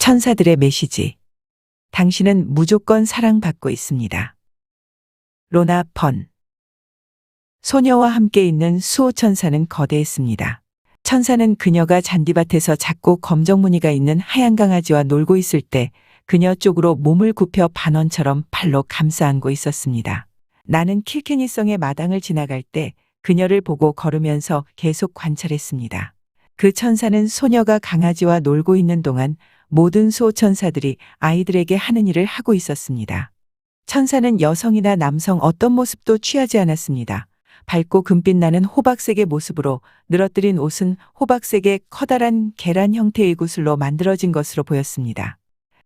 천사들의 메시지. 당신은 무조건 사랑받고 있습니다. 로나 펀. 소녀와 함께 있는 수호천사는 거대했습니다. 천사는 그녀가 잔디밭에서 작고 검정 무늬가 있는 하얀 강아지와 놀고 있을 때 그녀 쪽으로 몸을 굽혀 반원처럼 팔로 감싸 안고 있었습니다. 나는 킬케니성의 마당을 지나갈 때 그녀를 보고 걸으면서 계속 관찰했습니다. 그 천사는 소녀가 강아지와 놀고 있는 동안 모든 수호천사들이 아이들에게 하는 일을 하고 있었습니다. 천사는 여성이나 남성 어떤 모습도 취하지 않았습니다. 밝고 금빛 나는 호박색의 모습으로 늘어뜨린 옷은 호박색의 커다란 계란 형태의 구슬로 만들어진 것으로 보였습니다.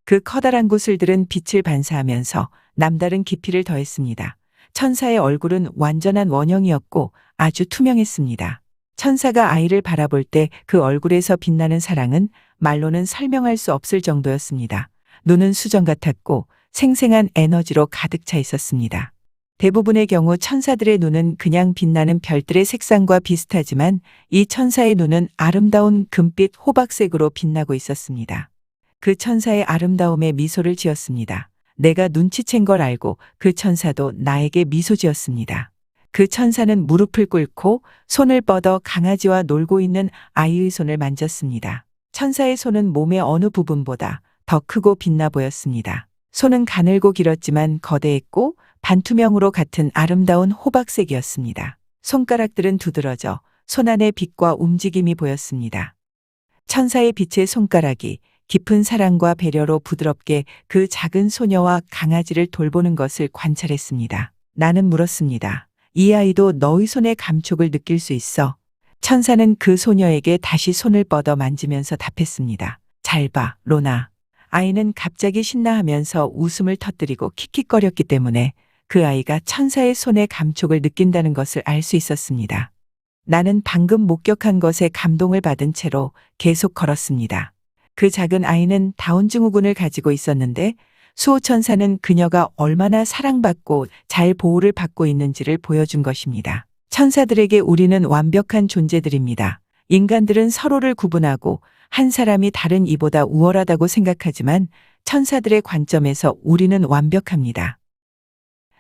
그 커다란 구슬들은 빛을 반사하면서 남다른 깊이를 더했습니다. 천사의 얼굴은 완전한 원형이었고 아주 투명했습니다. 천사가 아이를 바라볼 때 그 얼굴에서 빛나는 사랑은 말로는 설명할 수 없을 정도였습니다. 눈은 수정 같았고 생생한 에너지로 가득 차 있었습니다. 대부분의 경우 천사들의 눈은 그냥 빛나는 별들의 색상과 비슷하지만 이 천사의 눈은 아름다운 금빛 호박색으로 빛나고 있었습니다. 그 천사의 아름다움에 미소를 지었습니다. 내가 눈치챈 걸 알고 그 천사도 나에게 미소 지었습니다. 그 천사는 무릎을 꿇고 손을 뻗어 강아지와 놀고 있는 아이의 손을 만졌습니다. 천사의 손은 몸의 어느 부분보다 더 크고 빛나 보였습니다. 손은 가늘고 길었지만 거대했고 반투명으로 같은 아름다운 호박색이었습니다. 손가락들은 두드러져 손 안에 빛과 움직임이 보였습니다. 천사의 빛의 손가락이 깊은 사랑과 배려로 부드럽게 그 작은 소녀와 강아지를 돌보는 것을 관찰했습니다. 나는 물었습니다. 이 아이도 너의 손의 감촉을 느낄 수 있어? 천사는 그 소녀에게 다시 손을 뻗어 만지면서 답했습니다. 잘 봐, 로나. 아이는 갑자기 신나하면서 웃음을 터뜨리고 킥킥거렸기 때문에 그 아이가 천사의 손의 감촉을 느낀다는 것을 알 수 있었습니다. 나는 방금 목격한 것에 감동을 받은 채로 계속 걸었습니다. 그 작은 아이는 다운 증후군을 가지고 있었는데 수호천사는 그녀가 얼마나 사랑받고 잘 보호를 받고 있는지를 보여준 것입니다. 천사들에게 우리는 완벽한 존재들입니다. 인간들은 서로를 구분하고 한 사람이 다른 이보다 우월하다고 생각하지만 천사들의 관점에서 우리는 완벽합니다.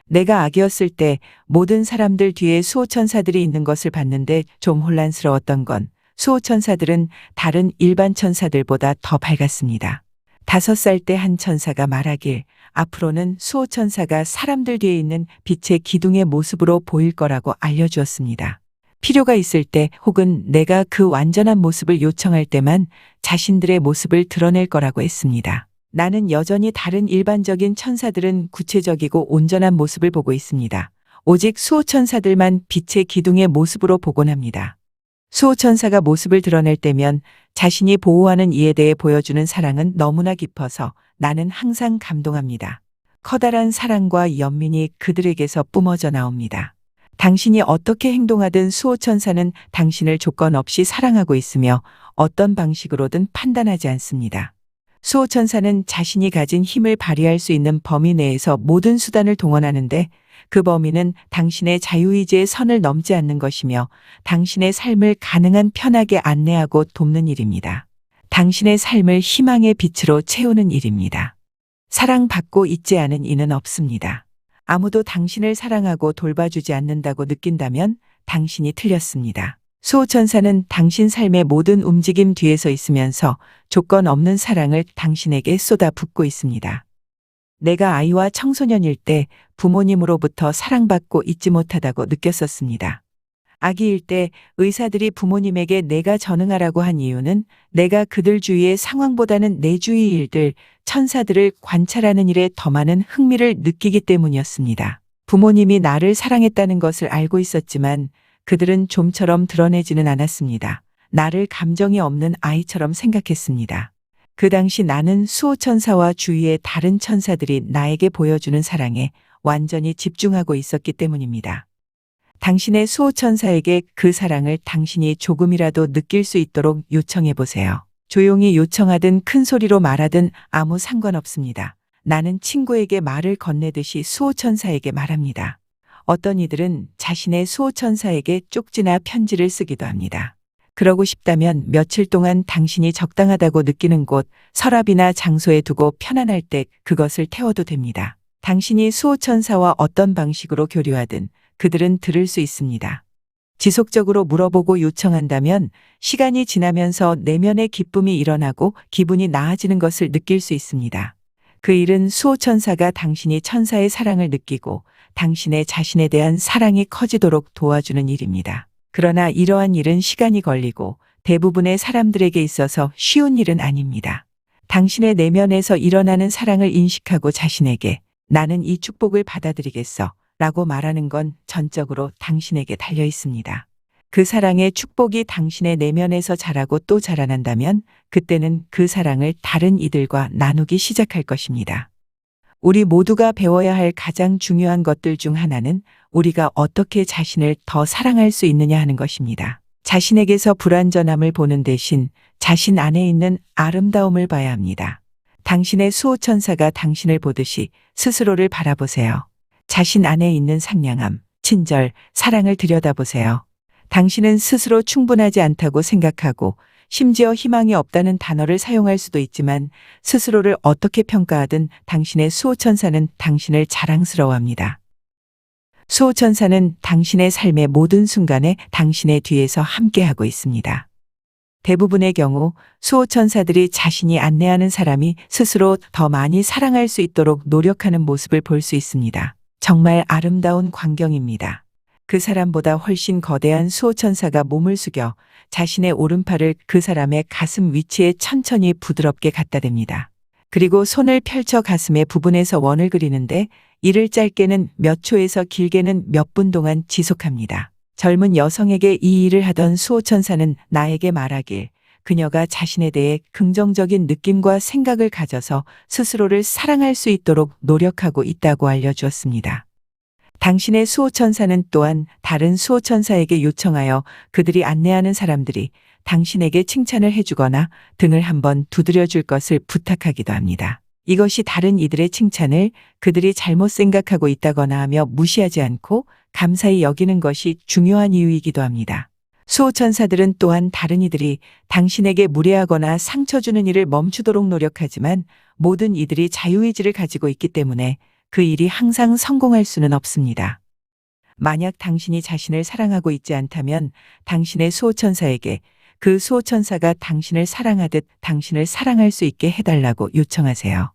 내가 아기였을 때 모든 사람들 뒤에 수호천사들이 있는 것을 봤는데 좀 혼란스러웠던 건 수호천사들은 다른 일반 천사들보다 더 밝았습니다. 5살 때 한 천사가 말하길 앞으로는 수호천사가 사람들 뒤에 있는 빛의 기둥의 모습으로 보일 거라고 알려주었습니다. 필요가 있을 때 혹은 내가 그 완전한 모습을 요청할 때만 자신들의 모습을 드러낼 거라고 했습니다. 나는 여전히 다른 일반적인 천사들은 구체적이고 온전한 모습을 보고 있습니다. 오직 수호천사들만 빛의 기둥의 모습으로 보곤 합니다. 수호천사가 모습을 드러낼 때면 자신이 보호하는 이에 대해 보여주는 사랑은 너무나 깊어서 나는 항상 감동합니다. 커다란 사랑과 연민이 그들에게서 뿜어져 나옵니다. 당신이 어떻게 행동하든 수호천사는 당신을 조건 없이 사랑하고 있으며 어떤 방식으로든 판단하지 않습니다. 수호천사는 자신이 가진 힘을 발휘할 수 있는 범위 내에서 모든 수단을 동원하는데 그 범위는 당신의 자유의지의 선을 넘지 않는 것이며 당신의 삶을 가능한 편하게 안내하고 돕는 일입니다. 당신의 삶을 희망의 빛으로 채우는 일입니다. 사랑받고 있지 않은 이는 없습니다. 아무도 당신을 사랑하고 돌봐주지 않는다고 느낀다면 당신이 틀렸습니다. 수호천사는 당신 삶의 모든 움직임 뒤에서 있으면서 조건 없는 사랑을 당신에게 쏟아붓고 있습니다. 내가 아이와 청소년일 때 부모님으로부터 사랑받고 있지 못하다고 느꼈었습니다. 아기일 때 의사들이 부모님에게 내가 전응하라고 한 이유는 내가 그들 주위의 상황보다는 내 주위 일들, 천사들을 관찰하는 일에 더 많은 흥미를 느끼기 때문이었습니다. 부모님이 나를 사랑했다는 것을 알고 있었지만 그들은 좀처럼 드러내지는 않았습니다. 나를 감정이 없는 아이처럼 생각했습니다. 그 당시 나는 수호천사와 주위의 다른 천사들이 나에게 보여주는 사랑에 완전히 집중하고 있었기 때문입니다. 당신의 수호천사에게 그 사랑을 당신이 조금이라도 느낄 수 있도록 요청해 보세요. 조용히 요청하든 큰 소리로 말하든 아무 상관없습니다. 나는 친구에게 말을 건네듯이 수호천사에게 말합니다. 어떤 이들은 자신의 수호천사에게 쪽지나 편지를 쓰기도 합니다. 그러고 싶다면 며칠 동안 당신이 적당하다고 느끼는 곳, 서랍이나 장소에 두고 편안할 때 그것을 태워도 됩니다. 당신이 수호천사와 어떤 방식으로 교류하든 그들은 들을 수 있습니다. 지속적으로 물어보고 요청한다면 시간이 지나면서 내면의 기쁨이 일어나고 기분이 나아지는 것을 느낄 수 있습니다. 그 일은 수호천사가 당신이 천사의 사랑을 느끼고 당신의 자신에 대한 사랑이 커지도록 도와주는 일입니다. 그러나 이러한 일은 시간이 걸리고 대부분의 사람들에게 있어서 쉬운 일은 아닙니다. 당신의 내면에서 일어나는 사랑을 인식하고 자신에게 나는 이 축복을 받아들이겠어 라고 말하는 건 전적으로 당신에게 달려 있습니다. 그 사랑의 축복이 당신의 내면에서 자라고 또 자라난다면 그때는 그 사랑을 다른 이들과 나누기 시작할 것입니다. 우리 모두가 배워야 할 가장 중요한 것들 중 하나는 우리가 어떻게 자신을 더 사랑할 수 있느냐 하는 것입니다. 자신에게서 불완전함을 보는 대신 자신 안에 있는 아름다움을 봐야 합니다. 당신의 수호천사가 당신을 보듯이 스스로를 바라보세요. 자신 안에 있는 상냥함, 친절, 사랑을 들여다보세요. 당신은 스스로 충분하지 않다고 생각하고 심지어 희망이 없다는 단어를 사용할 수도 있지만 스스로를 어떻게 평가하든 당신의 수호천사는 당신을 자랑스러워합니다. 수호천사는 당신의 삶의 모든 순간에 당신의 뒤에서 함께하고 있습니다. 대부분의 경우 수호천사들이 자신이 안내하는 사람이 스스로 더 많이 사랑할 수 있도록 노력하는 모습을 볼 수 있습니다. 정말 아름다운 광경입니다. 그 사람보다 훨씬 거대한 수호천사가 몸을 숙여 자신의 오른팔을 그 사람의 가슴 위치에 천천히 부드럽게 갖다 댑니다. 그리고 손을 펼쳐 가슴의 부분에서 원을 그리는데 이를 짧게는 몇 초에서 길게는 몇 분 동안 지속합니다. 젊은 여성에게 이 일을 하던 수호천사는 나에게 말하길 그녀가 자신에 대해 긍정적인 느낌과 생각을 가져서 스스로를 사랑할 수 있도록 노력하고 있다고 알려주었습니다. 당신의 수호천사는 또한 다른 수호천사에게 요청하여 그들이 안내하는 사람들이 당신에게 칭찬을 해주거나 등을 한번 두드려줄 것을 부탁하기도 합니다. 이것이 다른 이들의 칭찬을 그들이 잘못 생각하고 있다거나 하며 무시하지 않고 감사히 여기는 것이 중요한 이유이기도 합니다. 수호천사들은 또한 다른 이들이 당신에게 무례하거나 상처 주는 일을 멈추도록 노력하지만 모든 이들이 자유의지를 가지고 있기 때문에 그 일이 항상 성공할 수는 없습니다. 만약 당신이 자신을 사랑하고 있지 않다면 당신의 수호천사에게 그 수호천사가 당신을 사랑하듯 당신을 사랑할 수 있게 해달라고 요청하세요.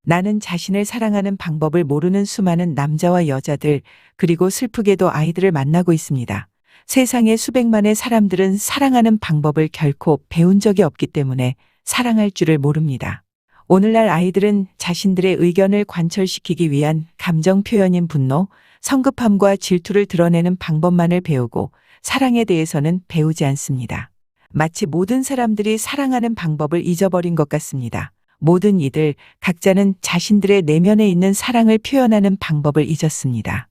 나는 자신을 사랑하는 방법을 모르는 수많은 남자와 여자들 그리고 슬프게도 아이들을 만나고 있습니다. 세상의 수백만의 사람들은 사랑하는 방법을 결코 배운 적이 없기 때문에 사랑할 줄을 모릅니다. 오늘날 아이들은 자신들의 의견을 관철시키기 위한 감정 표현인 분노, 성급함과 질투를 드러내는 방법만을 배우고 사랑에 대해서는 배우지 않습니다. 마치 모든 사람들이 사랑하는 방법을 잊어버린 것 같습니다. 모든 이들 각자는 자신들의 내면에 있는 사랑을 표현하는 방법을 잊었습니다.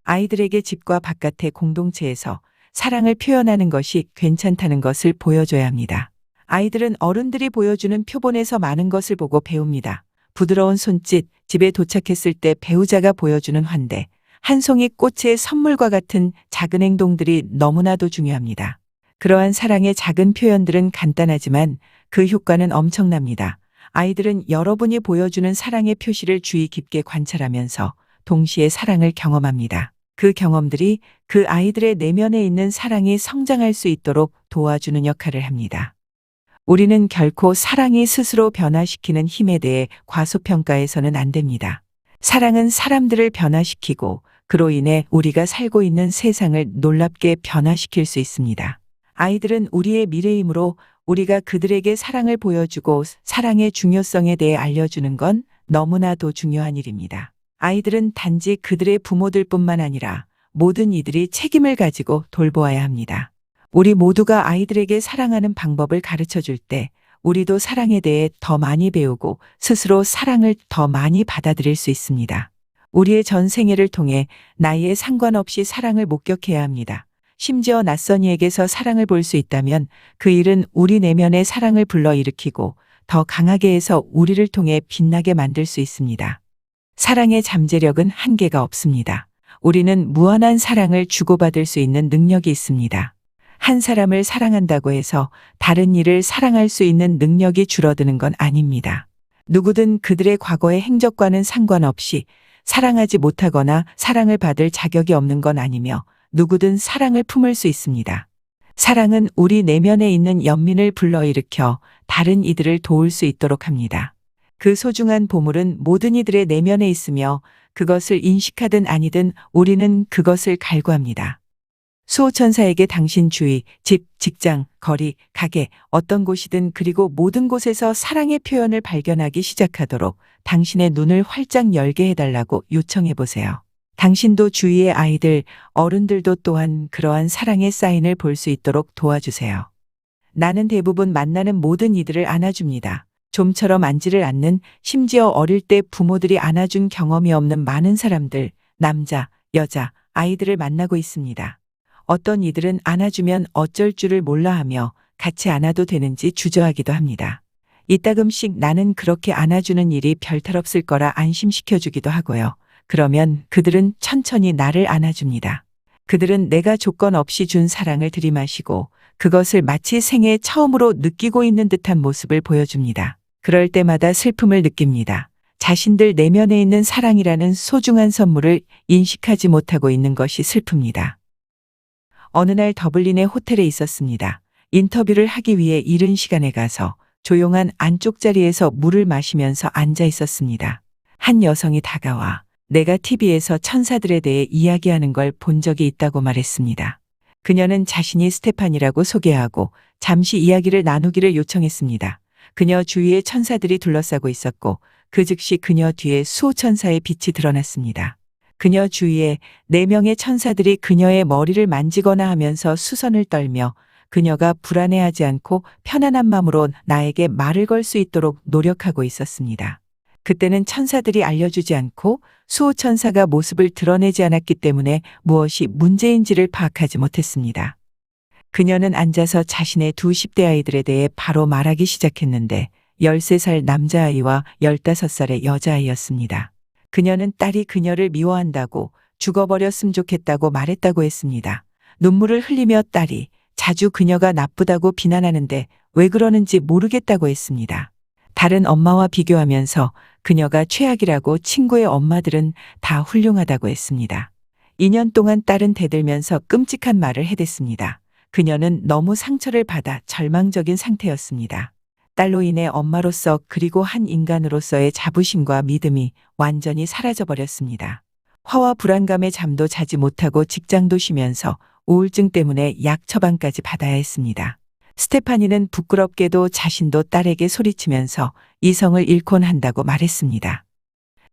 아이들에게 집과 바깥의 공동체에서 사랑을 표현하는 것이 괜찮다는 것을 보여줘야 합니다. 아이들은 어른들이 보여주는 표본에서 많은 것을 보고 배웁니다. 부드러운 손짓, 집에 도착했을 때 배우자가 보여주는 환대, 한 송이 꽃의 선물과 같은 작은 행동들이 너무나도 중요합니다. 그러한 사랑의 작은 표현들은 간단하지만 그 효과는 엄청납니다. 아이들은 여러분이 보여주는 사랑의 표시를 주의 깊게 관찰하면서 동시에 사랑을 경험합니다. 그 경험들이 그 아이들의 내면에 있는 사랑이 성장할 수 있도록 도와주는 역할을 합니다. 우리는 결코 사랑이 스스로 변화시키는 힘에 대해 과소평가해서는 안 됩니다. 사랑은 사람들을 변화시키고 그로 인해 우리가 살고 있는 세상을 놀랍게 변화시킬 수 있습니다. 아이들은 우리의 미래이므로 우리가 그들에게 사랑을 보여주고 사랑의 중요성에 대해 알려주는 건 너무나도 중요한 일입니다. 아이들은 단지 그들의 부모들뿐만 아니라 모든 이들이 책임을 가지고 돌보아야 합니다. 우리 모두가 아이들에게 사랑하는 방법을 가르쳐 줄 때 우리도 사랑에 대해 더 많이 배우고 스스로 사랑을 더 많이 받아들일 수 있습니다. 우리의 전 생애를 통해 나이에 상관없이 사랑을 목격해야 합니다. 심지어 낯선 이에게서 사랑을 볼 수 있다면 그 일은 우리 내면의 사랑을 불러일으키고 더 강하게 해서 우리를 통해 빛나게 만들 수 있습니다. 사랑의 잠재력은 한계가 없습니다. 우리는 무한한 사랑을 주고받을 수 있는 능력이 있습니다. 한 사람을 사랑한다고 해서 다른 이를 사랑할 수 있는 능력이 줄어드는 건 아닙니다. 누구든 그들의 과거의 행적과는 상관없이 사랑하지 못하거나 사랑을 받을 자격이 없는 건 아니며 누구든 사랑을 품을 수 있습니다. 사랑은 우리 내면에 있는 연민을 불러일으켜 다른 이들을 도울 수 있도록 합니다. 그 소중한 보물은 모든 이들의 내면에 있으며 그것을 인식하든 아니든 우리는 그것을 갈구합니다. 수호천사에게 당신 주위, 집, 직장, 거리, 가게, 어떤 곳이든 그리고 모든 곳에서 사랑의 표현을 발견하기 시작하도록 당신의 눈을 활짝 열게 해달라고 요청해 보세요. 당신도 주위의 아이들, 어른들도 또한 그러한 사랑의 사인을 볼 수 있도록 도와주세요. 나는 대부분 만나는 모든 이들을 안아줍니다. 좀처럼 안지를 않는, 심지어 어릴 때 부모들이 안아준 경험이 없는 많은 사람들, 남자, 여자, 아이들을 만나고 있습니다. 어떤 이들은 안아주면 어쩔 줄을 몰라 하며 같이 안아도 되는지 주저하기도 합니다. 이따금씩 나는 그렇게 안아주는 일이 별탈없을 거라 안심시켜주기도 하고요. 그러면 그들은 천천히 나를 안아줍니다. 그들은 내가 조건 없이 준 사랑을 들이마시고 그것을 마치 생애 처음으로 느끼고 있는 듯한 모습을 보여줍니다. 그럴 때마다 슬픔을 느낍니다. 자신들 내면에 있는 사랑이라는 소중한 선물을 인식하지 못하고 있는 것이 슬픕니다. 어느 날 더블린의 호텔에 있었습니다. 인터뷰를 하기 위해 이른 시간에 가서 조용한 안쪽 자리에서 물을 마시면서 앉아 있었습니다. 한 여성이 다가와 내가 TV에서 천사들에 대해 이야기하는 걸 본 적이 있다고 말했습니다. 그녀는 자신이 스테판이라고 소개하고 잠시 이야기를 나누기를 요청했습니다. 그녀 주위에 천사들이 둘러싸고 있었고 그 즉시 그녀 뒤에 수호천사의 빛이 드러났습니다. 그녀 주위에 4명의 천사들이 그녀의 머리를 만지거나 하면서 수선을 떨며 그녀가 불안해하지 않고 편안한 마음으로 나에게 말을 걸 수 있도록 노력하고 있었습니다. 그때는 천사들이 알려주지 않고 수호천사가 모습을 드러내지 않았기 때문에 무엇이 문제인지를 파악하지 못했습니다. 그녀는 앉아서 자신의 두 10대 아이들에 대해 바로 말하기 시작했는데 13살 남자아이와 15살의 여자아이였습니다. 그녀는 딸이 그녀를 미워한다고 죽어버렸으면 좋겠다고 말했다고 했습니다. 눈물을 흘리며 딸이 자주 그녀가 나쁘다고 비난하는데 왜 그러는지 모르겠다고 했습니다. 다른 엄마와 비교하면서 그녀가 최악이라고 친구의 엄마들은 다 훌륭하다고 했습니다. 2년 동안 딸은 대들면서 끔찍한 말을 해댔습니다. 그녀는 너무 상처를 받아 절망적인 상태였습니다. 딸로 인해 엄마로서 그리고 한 인간으로서의 자부심과 믿음이 완전히 사라져버렸습니다. 화와 불안감에 잠도 자지 못하고 직장도 쉬면서 우울증 때문에 약 처방까지 받아야 했습니다. 스테파니는 부끄럽게도 자신도 딸에게 소리치면서 이성을 잃곤 한다고 말했습니다.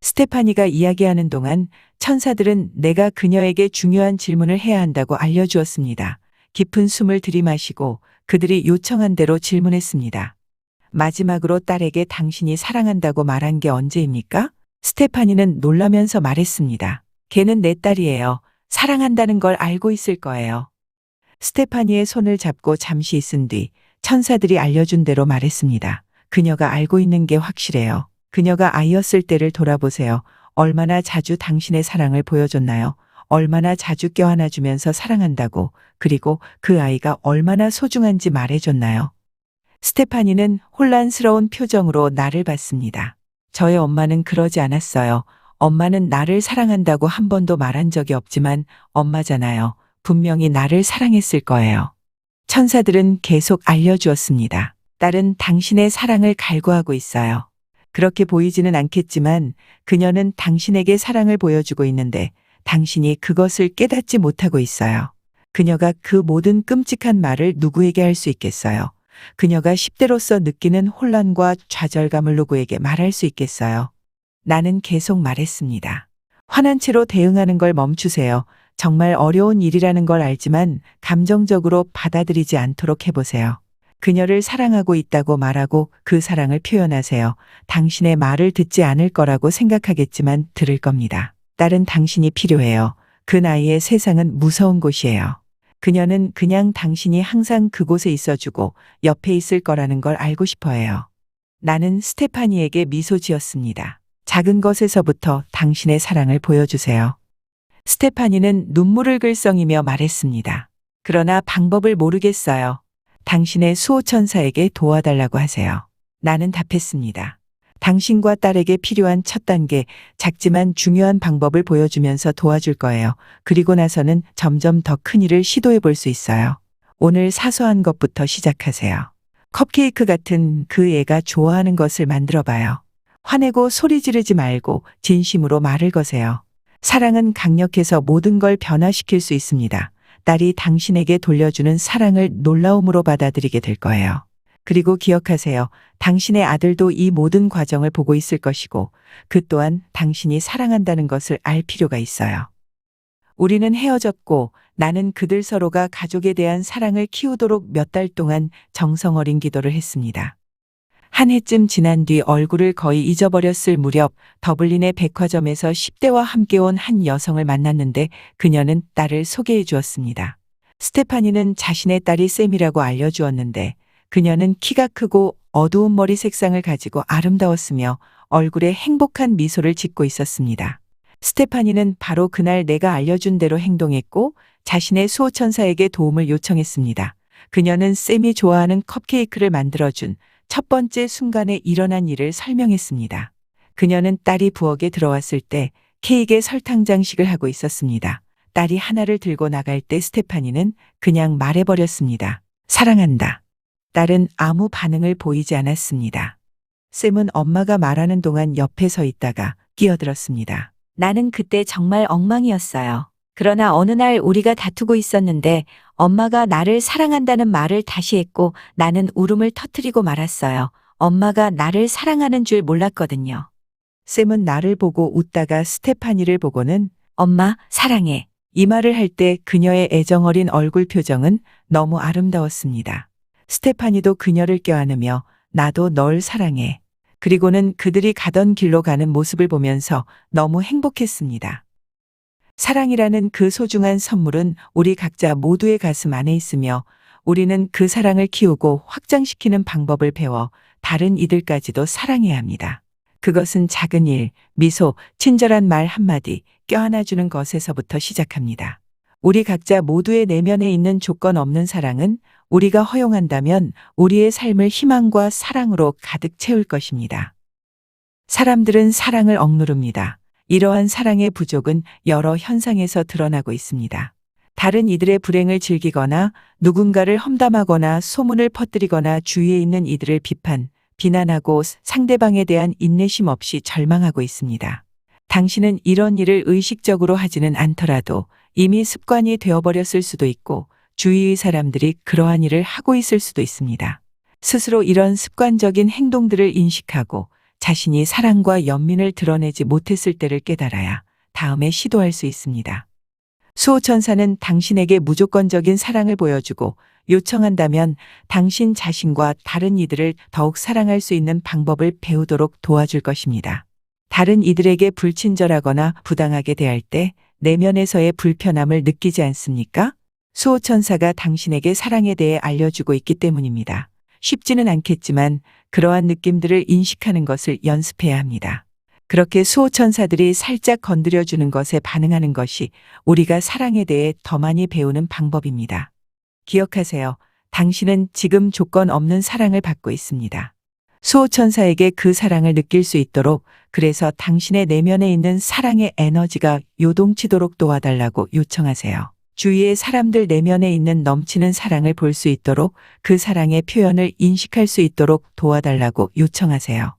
스테파니가 이야기하는 동안 천사들은 내가 그녀에게 중요한 질문을 해야 한다고 알려주었습니다. 깊은 숨을 들이마시고 그들이 요청한 대로 질문했습니다. 마지막으로 딸에게 당신이 사랑한다고 말한 게 언제입니까? 스테파니는 놀라면서 말했습니다. 걔는 내 딸이에요. 사랑한다는 걸 알고 있을 거예요. 스테파니의 손을 잡고 잠시 있은 뒤 천사들이 알려준 대로 말했습니다. 그녀가 알고 있는 게 확실해요. 그녀가 아이였을 때를 돌아보세요. 얼마나 자주 당신의 사랑을 보여줬나요? 얼마나 자주 껴안아주면서 사랑한다고, 그리고 그 아이가 얼마나 소중한지 말해줬나요? 스테파니는 혼란스러운 표정으로 나를 봤습니다. 저의 엄마는 그러지 않았어요. 엄마는 나를 사랑한다고 한 번도 말한 적이 없지만 엄마잖아요. 분명히 나를 사랑했을 거예요. 천사들은 계속 알려주었습니다. 딸은 당신의 사랑을 갈구하고 있어요. 그렇게 보이지는 않겠지만 그녀는 당신에게 사랑을 보여주고 있는데 당신이 그것을 깨닫지 못하고 있어요. 그녀가 그 모든 끔찍한 말을 누구에게 할 수 있겠어요? 그녀가 10대로서 느끼는 혼란과 좌절감을 누구에게 말할 수 있겠어요? 나는 계속 말했습니다. 화난 채로 대응하는 걸 멈추세요. 정말 어려운 일이라는 걸 알지만 감정적으로 받아들이지 않도록 해보세요. 그녀를 사랑하고 있다고 말하고 그 사랑을 표현하세요. 당신의 말을 듣지 않을 거라고 생각하겠지만 들을 겁니다. 딸은 당신이 필요해요. 그 나이에 세상은 무서운 곳이에요. 그녀는 그냥 당신이 항상 그곳에 있어주고 옆에 있을 거라는 걸 알고 싶어 해요. 나는 스테파니에게 미소 지었습니다. 작은 것에서부터 당신의 사랑을 보여주세요. 스테파니는 눈물을 글썽이며 말했습니다. 그러나 방법을 모르겠어요. 당신의 수호천사에게 도와달라고 하세요. 나는 답했습니다. 당신과 딸에게 필요한 첫 단계, 작지만 중요한 방법을 보여주면서 도와줄 거예요. 그리고 나서는 점점 더 큰 일을 시도해 볼 수 있어요. 오늘 사소한 것부터 시작하세요. 컵케이크 같은 그 애가 좋아하는 것을 만들어 봐요. 화내고 소리 지르지 말고 진심으로 말을 거세요. 사랑은 강력해서 모든 걸 변화시킬 수 있습니다. 딸이 당신에게 돌려주는 사랑을 놀라움으로 받아들이게 될 거예요. 그리고 기억하세요. 당신의 아들도 이 모든 과정을 보고 있을 것이고 그 또한 당신이 사랑한다는 것을 알 필요가 있어요. 우리는 헤어졌고 나는 그들 서로가 가족에 대한 사랑을 키우도록 몇 달 동안 정성 어린 기도를 했습니다. 한 해쯤 지난 뒤 얼굴을 거의 잊어버렸을 무렵 더블린의 백화점에서 10대와 함께 온 한 여성을 만났는데 그녀는 딸을 소개해 주었습니다. 스테파니는 자신의 딸이 샘이라고 알려주었는데 그녀는 키가 크고 어두운 머리 색상을 가지고 아름다웠으며 얼굴에 행복한 미소를 짓고 있었습니다. 스테파니는 바로 그날 내가 알려준 대로 행동했고 자신의 수호천사에게 도움을 요청했습니다. 그녀는 샘이 좋아하는 컵케이크를 만들어준 첫 번째 순간에 일어난 일을 설명했습니다. 그녀는 딸이 부엌에 들어왔을 때 케이크에 설탕 장식을 하고 있었습니다. 딸이 하나를 들고 나갈 때 스테파니는 그냥 말해버렸습니다. 사랑한다. 딸은 아무 반응을 보이지 않았습니다. 샘은 엄마가 말하는 동안 옆에 서 있다가 끼어들었습니다. 나는 그때 정말 엉망이었어요. 그러나 어느 날 우리가 다투고 있었는데 엄마가 나를 사랑한다는 말을 다시 했고 나는 울음을 터뜨리고 말았어요. 엄마가 나를 사랑하는 줄 몰랐거든요. 샘은 나를 보고 웃다가 스테파니를 보고는 엄마, 사랑해. 이 말을 할 때 그녀의 애정어린 얼굴 표정은 너무 아름다웠습니다. 스테파니도 그녀를 껴안으며 나도 널 사랑해. 그리고는 그들이 가던 길로 가는 모습을 보면서 너무 행복했습니다. 사랑이라는 그 소중한 선물은 우리 각자 모두의 가슴 안에 있으며 우리는 그 사랑을 키우고 확장시키는 방법을 배워 다른 이들까지도 사랑해야 합니다. 그것은 작은 일, 미소, 친절한 말 한마디, 껴안아주는 것에서부터 시작합니다. 우리 각자 모두의 내면에 있는 조건 없는 사랑은 우리가 허용한다면 우리의 삶을 희망과 사랑으로 가득 채울 것입니다. 사람들은 사랑을 억누릅니다. 이러한 사랑의 부족은 여러 현상에서 드러나고 있습니다. 다른 이들의 불행을 즐기거나 누군가를 험담하거나 소문을 퍼뜨리거나 주위에 있는 이들을 비난하고 상대방에 대한 인내심 없이 절망하고 있습니다. 당신은 이런 일을 의식적으로 하지는 않더라도 이미 습관이 되어버렸을 수도 있고 주위의 사람들이 그러한 일을 하고 있을 수도 있습니다. 스스로 이런 습관적인 행동들을 인식하고 자신이 사랑과 연민을 드러내지 못했을 때를 깨달아야 다음에 시도할 수 있습니다. 수호천사는 당신에게 무조건적인 사랑을 보여주고 요청한다면 당신 자신과 다른 이들을 더욱 사랑할 수 있는 방법을 배우도록 도와줄 것입니다. 다른 이들에게 불친절하거나 부당하게 대할 때 내면에서의 불편함을 느끼지 않습니까? 수호천사가 당신에게 사랑에 대해 알려주고 있기 때문입니다. 쉽지는 않겠지만 그러한 느낌들을 인식하는 것을 연습해야 합니다. 그렇게 수호천사들이 살짝 건드려주는 것에 반응하는 것이 우리가 사랑에 대해 더 많이 배우는 방법입니다. 기억하세요. 당신은 지금 조건 없는 사랑을 받고 있습니다. 수호천사에게 그 사랑을 느낄 수 있도록 그래서 당신의 내면에 있는 사랑의 에너지가 요동치도록 도와달라고 요청하세요. 주위의 사람들 내면에 있는 넘치는 사랑을 볼 수 있도록 그 사랑의 표현을 인식할 수 있도록 도와달라고 요청하세요.